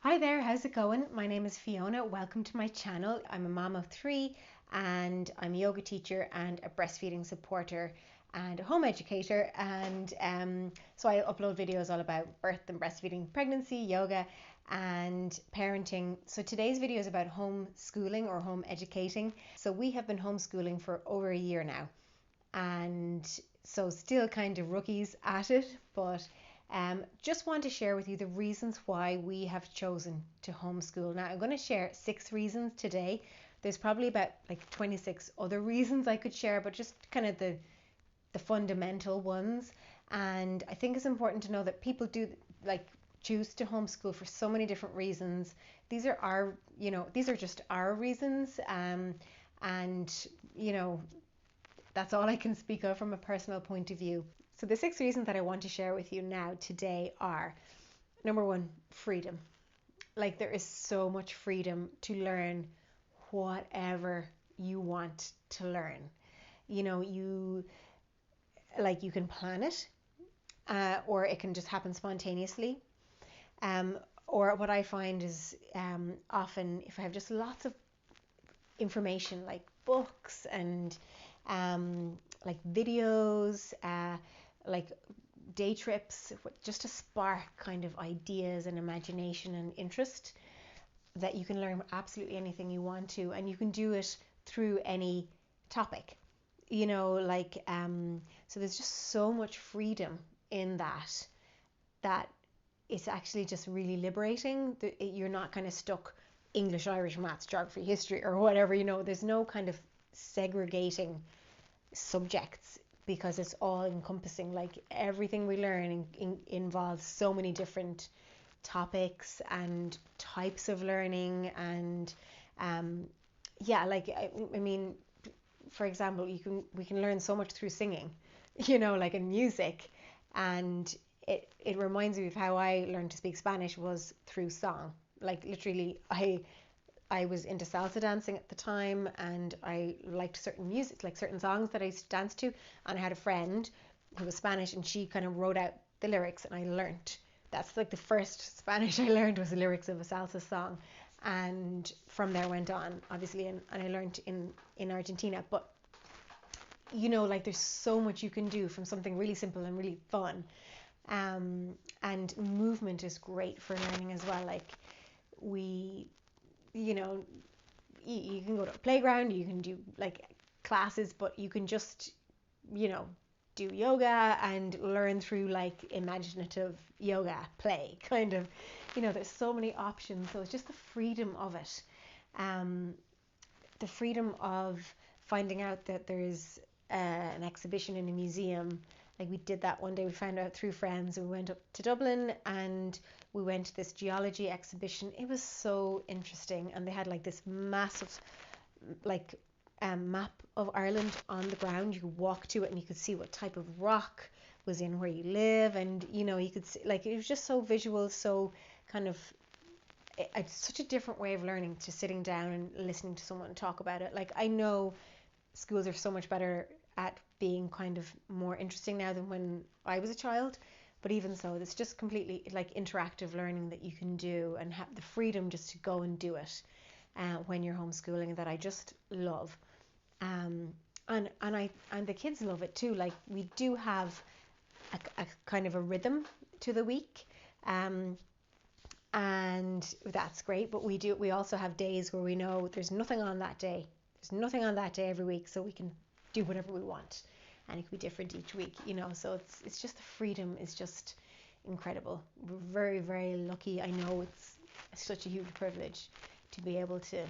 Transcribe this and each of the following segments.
Hi there, how's it going? My name is Fiona. Welcome to my channel. I'm a mom of three and I'm a yoga teacher and a breastfeeding supporter and a home educator. So I upload videos all about birth and breastfeeding, pregnancy, yoga, and parenting. So today's video is about homeschooling or home educating. So we have been homeschooling for over a year now, and so still kind of rookies at it, but just want to share with you the reasons why we have chosen to homeschool. Now, I'm going to share 6 reasons today. There's probably about like 26 other reasons I could share, but just kind of the fundamental ones. And I think it's important to know that people do like choose to homeschool for so many different reasons. These are these are just our reasons. And you know, that's all I can speak of from a personal point of view. So the 6 reasons that I want to share with you now today are: number 1, freedom. Like, there is so much freedom to learn whatever you want to learn. You can plan it, or it can just happen spontaneously. Or what I find is, often if I have just lots of information like books and like videos, like day trips, just to spark kind of ideas and imagination and interest, that you can learn absolutely anything you want to, and you can do it through any topic. So there's just so much freedom in that it's actually just really liberating. You're not kind of stuck English, Irish, maths, geography, history, or whatever. There's no kind of segregating subjects, because it's all encompassing. Like, everything we learn involves so many different topics and types of learning. And yeah, like, I mean, for example, we can learn so much through singing, like in music. And it reminds me of how I learned to speak Spanish was through song. Like, literally, I was into salsa dancing at the time, and I liked certain music, like certain songs that I used to dance to. And I had a friend who was Spanish, and she kind of wrote out the lyrics, and I learned. That's like the first Spanish I learned, was the lyrics of a salsa song. And from there went on, obviously, and I learned in Argentina. But like, there's so much you can do from something really simple and really fun. And movement is great for learning as well. Like, we you know you can go to a playground, you can do like classes, but you can just do yoga and learn through like imaginative yoga play, kind of. There's so many options. So it's just the freedom of it, um, the freedom of finding out that there's an exhibition in a museum. Like, we did that one day. We found out through friends, and we went up to Dublin and we went to this geology exhibition. It was so interesting, and they had like this massive like map of Ireland on the ground. You could walk to it and you could see what type of rock was in where you live, and you could see, like, it was just so visual, so kind of, it's such a different way of learning to sitting down and listening to someone talk about it. Like, I know schools are so much better at being kind of more interesting now than when I was a child, but even so, it's just completely like interactive learning that you can do, and have the freedom just to go and do it when you're homeschooling, that I just love. And the kids love it too. Like, we do have a kind of a rhythm to the week, and that's great. But we also have days where we know there's nothing on that day. There's nothing on that day every week, so we can do whatever we want, and it can be different each week. So it's just, the freedom is just incredible. We're very, very lucky. I know it's such a huge privilege to be able to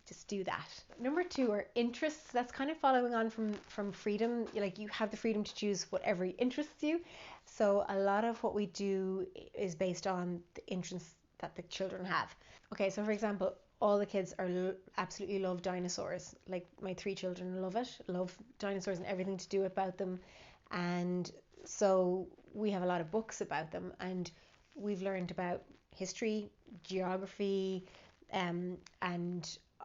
just do that. Number 2 are interests. That's kind of following on from freedom. Like, you have the freedom to choose whatever interests you. So a lot of what we do is based on the interests that the children have. Okay, so for example, all the kids absolutely love dinosaurs. Like, my 3 children love dinosaurs and everything to do about them. And so we have a lot of books about them, and we've learned about history, geography, and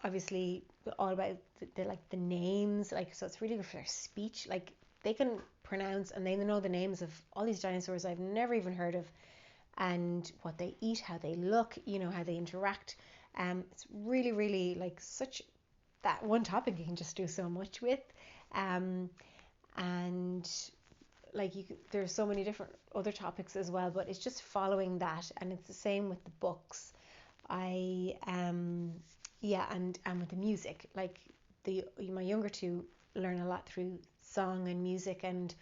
obviously all about the names. Like, so it's really good for their speech. Like, they can pronounce and they know the names of all these dinosaurs I've never even heard of. and what they eat, how they look, how they interact. It's really, really like such that one topic you can just do so much with. Um, and like there's so many different other topics as well, but it's just following that, and it's the same with the books. I yeah, and with the music, like the my younger two learn a lot through song and music, and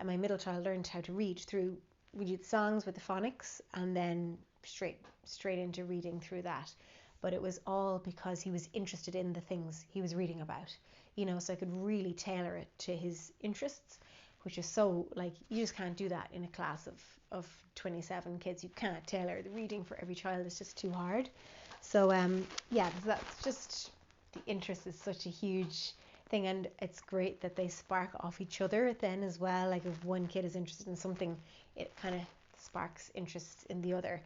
my middle child learned how to read through we did songs with the phonics, and then straight into reading through that. But it was all because he was interested in the things he was reading about, so I could really tailor it to his interests, which is so like you just can't do that in a class of 27 kids. You can't tailor the reading for every child. It's just too hard. So yeah, that's just the interest is such a huge thing, and it's great that they spark off each other then as well. Like if one kid is interested in something, it kind of sparks interest in the other.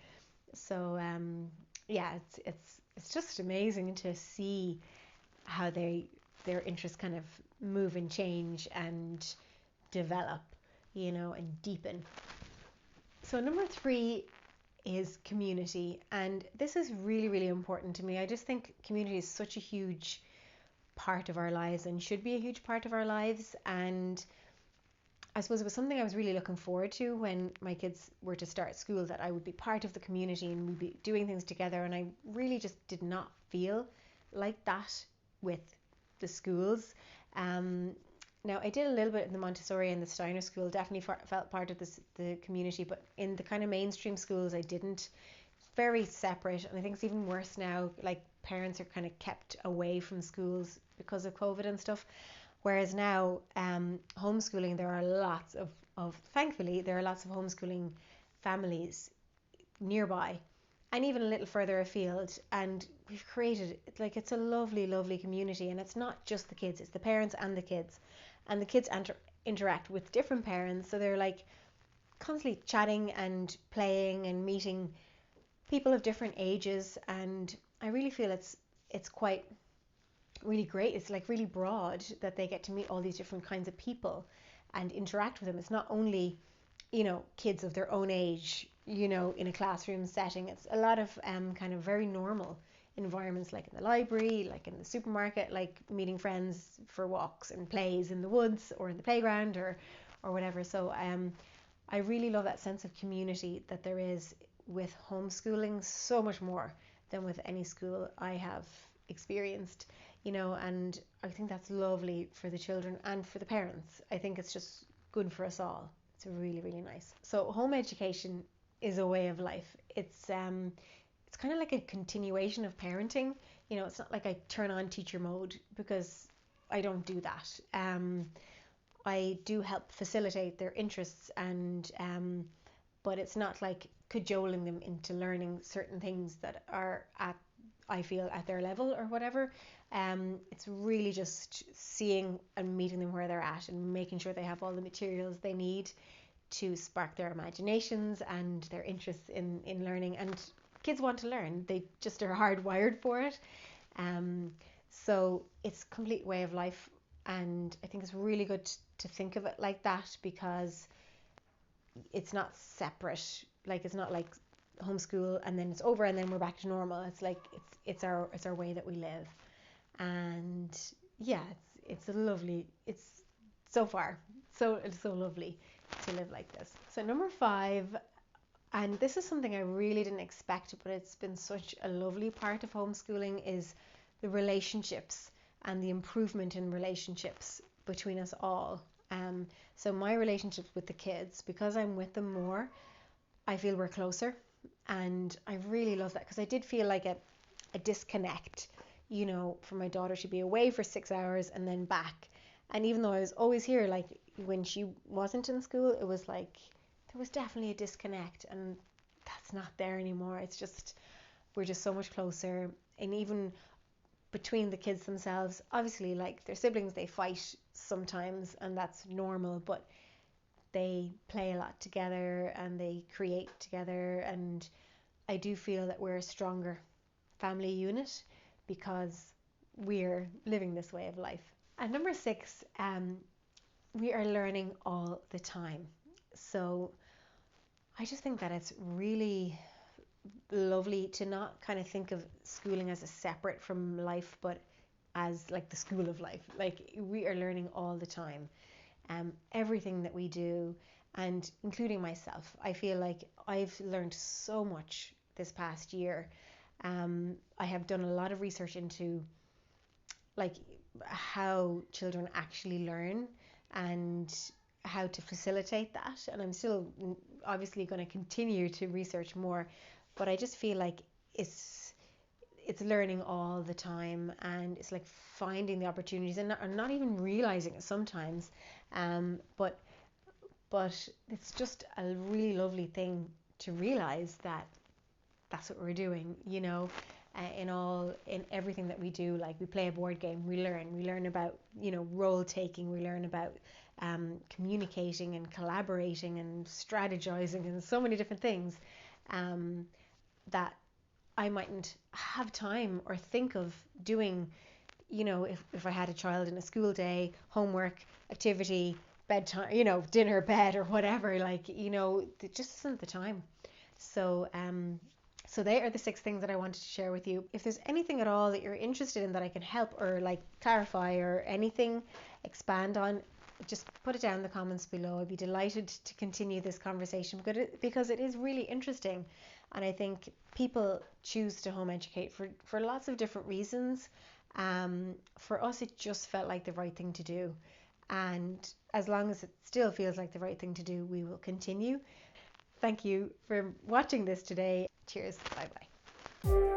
So yeah, it's just amazing to see how their interests kind of move and change and develop, and deepen. So number 3 is community, and this is really, really important to me. I just think community is such a huge part of our lives and should be a huge part of our lives. And I suppose it was something I was really looking forward to when my kids were to start school, that I would be part of the community and we'd be doing things together. And I really just did not feel like that with the schools. Um, Now, I did a little bit in the Montessori and the Steiner school, definitely felt part of the community, but in the kind of mainstream schools, I didn't. Very separate, and I think it's even worse now. Like parents are kind of kept away from schools because of COVID and stuff. Whereas now, homeschooling, there are thankfully, there are lots of homeschooling families nearby and even a little further afield. And we've created, like, it's a lovely, lovely community. And it's not just the kids, it's the parents and the kids. And the kids interact with different parents. So they're like constantly chatting and playing and meeting people of different ages. And I really feel it's quite really great. It's like really broad that they get to meet all these different kinds of people and interact with them. It's not only, kids of their own age, in a classroom setting. It's a lot of kind of very normal environments, like in the library, like in the supermarket, like meeting friends for walks and plays in the woods or in the playground or whatever. So I really love that sense of community that there is with homeschooling, so much more than with any school I have experienced, and I think that's lovely for the children and for the parents. I think it's just good for us all. It's really, really nice. So home education is a way of life. It's kind of like a continuation of parenting. It's not like I turn on teacher mode, because I don't do that. I do help facilitate their interests, and but it's not like cajoling them into learning certain things that are I feel at their level or whatever. It's really just seeing and meeting them where they're at and making sure they have all the materials they need to spark their imaginations and their interests in learning. And kids want to learn, they just are hardwired for it. Um, so it's a complete way of life, and I think it's really good to think of it like that, because it's not separate. Like it's not like homeschool and then it's over and then we're back to normal. It's like it's our way that we live. And yeah, it's a lovely, it's so far so it's so lovely to live like this. So number 5, and this is something I really didn't expect, but it's been such a lovely part of homeschooling, is the relationships and the improvement in relationships between us all. So my relationships with the kids, because I'm with them more, I feel we're closer, and I really love that, because I did feel like a disconnect, for my daughter to be away for 6 hours and then back. And even though I was always here, like when she wasn't in school, it was like there was definitely a disconnect, and that's not there anymore. It's just we're just so much closer. And even between the kids themselves, obviously, like their siblings, they fight sometimes, and that's normal, but they play a lot together and they create together. And I do feel that we're a stronger family unit because we're living this way of life. And number 6, we are learning all the time. So I just think that it's really lovely to not kind of think of schooling as a separate from life, but as like the school of life. Like we are learning all the time, everything that we do, and including myself. I feel like I've learned so much this past year. I have done a lot of research into like how children actually learn and how to facilitate that. And I'm still obviously going to continue to research more, but I just feel like it's it's learning all the time, and it's like finding the opportunities and not even realizing it sometimes. But it's just a really lovely thing to realize that that's what we're doing, in everything that we do. Like we play a board game, we learn about role taking, we learn about communicating and collaborating and strategizing and so many different things um, that I mightn't have time or think of doing, if I had a child in a school day, homework, activity, bedtime, dinner, bed, or whatever. Like, it just isn't the time. So they are the 6 things that I wanted to share with you. If there's anything at all that you're interested in that I can help or like clarify or anything expand on, just put it down in the comments below. I'd be delighted to continue this conversation because it is really interesting. And I think people choose to home educate for lots of different reasons. For us, it just felt like the right thing to do. And as long as it still feels like the right thing to do, we will continue. Thank you for watching this today. Cheers. Bye bye.